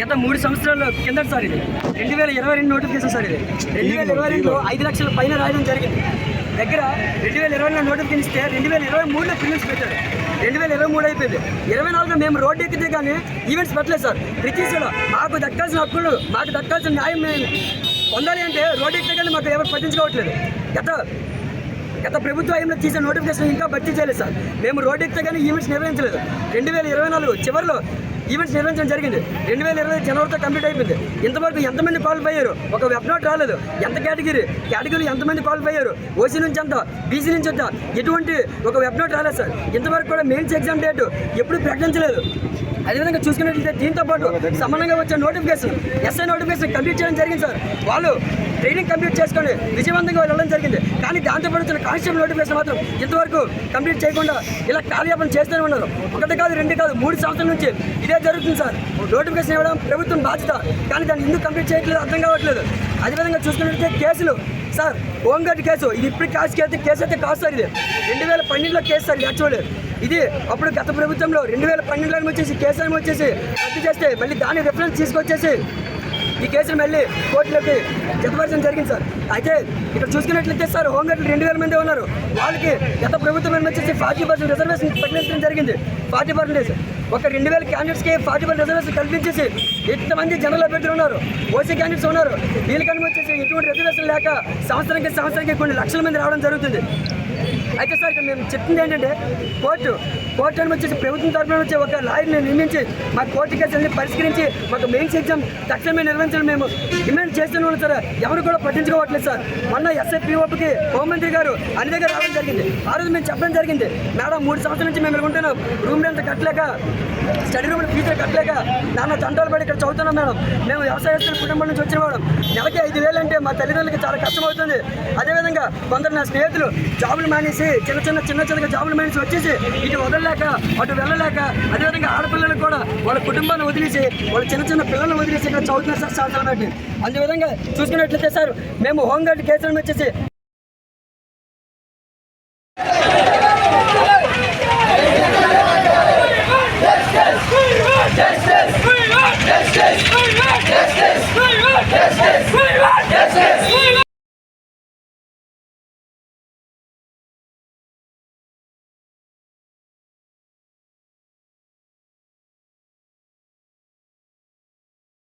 గత 3 సంవత్సరాల కిందట సార్ ఇది 2022 నోటిఫికేషన్ సార్ ఇది 2022లో 5 లక్షల పైన రాయడం జరిగింది. దగ్గర 2020లో నోటిఫికేషన్ ఇస్తే 2023లో ప్రిలిమ్స్ పెట్టారు. 2023 అయిపోయింది. 24లో మేము రోడ్డు ఎక్కితే కానీ ఈవెంట్స్ పెట్టలేదు సార్. ప్రతిసారి మాకు దక్కాల్సిన హక్కులు, మాకు దక్కాల్సిన న్యాయం మేము పొందాలి అంటే రోడ్డు ఎక్కితే కానీ మాకు ఎవరు పట్టించుకోవట్లేదు. గత ప్రభుత్వ హయాంలో తీసే నోటిఫికేషన్ ఇంకా భర్తీ చేయలేదు సార్. మేము రోడ్డు ఎక్కితే కానీ ఈవెంట్స్ నిర్వహించలేదు. 2024 చివరిలో ఈవెంట్స్ నిర్వహించడం జరిగింది. 2020 జనవరితో కంప్లీట్ అయిపోయింది. ఇంతవరకు ఎంతమంది క్వాలిఫై అయ్యారు? ఒక వెబ్ నోట్ రాలేదు. ఎంత కేటగిరీ ఎంతమంది క్వాలిఫై అయ్యారు? ఓసీ నుంచి ఎంత, బీసీ నుంచి ఎంత, ఎటువంటి ఒక వెబ్ నోట్ రాలేదు సార్. ఇంతవరకు కూడా మెయిన్స్ ఎగ్జామ్ డేట్ ఎప్పుడు ప్రకటించలేదు. అదేవిధంగా చూసుకున్నట్లయితే దీంతో పాటు సమానంగా వచ్చే నోటిఫికేషన్ ఎస్ఐ నోటిఫికేషన్ కంప్లీట్ చేయడం జరిగింది సార్. వాళ్ళు ట్రైనింగ్ కంప్లీట్ చేసుకొని విజయవంతంగా వెళ్ళడం జరిగింది. కానీ దాంతోపాటు వచ్చిన కానిస్టేబుల్ నోటిఫికేషన్ మాత్రం ఇంతవరకు కంప్లీట్ చేయకుండా ఇలా కాలయాపన చేస్తూనే ఉన్నారు. 1 కాదు 2 కాదు 3 సంవత్సరాల నుంచి ఇదే జరుగుతుంది సార్. నోటిఫికేషన్ ఇవ్వడం ప్రభుత్వం బాధ్యత, కానీ దాన్ని ఎందుకు కంప్లీట్ చేయట్లేదు అర్థం కావట్లేదు. అదేవిధంగా చూసుకున్నట్లయితే కేసులు సార్, హోంగార్డ్ కేసు ఇది ఇప్పుడు కేసు అయితే కాదు సార్. ఇది 2012లో కేసు సార్. యాక్చువల్లీ ఇది అప్పుడు గత ప్రభుత్వంలో 2012లో వచ్చేసి కేసు ఏమో వచ్చేసి రద్దు చేస్తే మళ్ళీ దాన్ని రిఫరెన్స్ తీసుకొచ్చేసి ఈ కేసులు మళ్ళీ కోర్టులోకి జతపరచడం జరిగింది సార్. అయితే ఇక్కడ చూసుకున్నట్లయితే సార్ హోంగార్డులు 2000 మంది ఉన్నారు. వాళ్ళకి గత ప్రభుత్వం వచ్చేసి 40% రిజర్వేషన్ ప్రకటించడం జరిగింది. 40% ఒక 2000 క్యాండిడేట్స్కి 40% రిజర్వేషన్ కల్పించేసి ఎంతమంది జనరల్ అభ్యర్థులు ఉన్నారు, ఓసీ క్యాండిడేట్స్ ఉన్నారు. వీళ్ళకని వచ్చేసి ఎటువంటి రిజర్వేషన్ లేక సంవత్సరానికి కొన్ని లక్షల మంది రావడం జరుగుతుంది. అయితే సార్ ఇక్కడ మేము చెప్తుంది ఏంటంటే కోర్టు అని వచ్చేసి ప్రభుత్వం తరఫున వచ్చి ఒక లాయర్ని నియమించి మా కోర్టు కేసులని పరిష్కరించి మాకు మెయిన్స్ ఎగ్జామ్ తక్షణమే నిర్వహించడం మేము డిమాండ్ చేస్తున్నాం సార్. ఎవరు కూడా పట్టించుకోవట్లేదు సార్. మొన్న ఎస్ఐపిఓకి హోంమంత్రి గారు అన్ని దగ్గర రావడం జరిగింది. ఆ రోజు మేము చెప్పడం జరిగింది, మేడం 3 సంవత్సరాల నుంచి మేము అనుకుంటున్నాం, రూమ్ రెంట్ కట్టలేక, స్టడీ రూమ్ ఫీజులు కట్టలేక నాన్న తంటాలు పడి ఇక్కడ చదువుతున్నాం మేడం. మేము వ్యవసాయస్తుల కుటుంబం నుంచి వచ్చిన వాడు, నెలకి 5,000 అంటే మా తల్లిదండ్రులకి చాలా కష్టం అవుతుంది. అదేవిధంగా కొందరు నా స్నేహితులు జాబులు మానేసి చిన్న జాబులు మానేసి వచ్చేసి ఇటు వదలలేక అటు వెళ్ళలేక, అదేవిధంగా ఆడపిల్లలకు కూడా వాళ్ళ కుటుంబాన్ని వదిలేసి వాళ్ళ చిన్న పిల్లలను వదిలేసి ఇక్కడ చదువుతున్నారు సార్ సంవత్సరాలు బట్టి. అందువిధంగా చూసుకున్నట్లయితే సార్ మేము హోంగార్డ్ కేసులను వచ్చేసి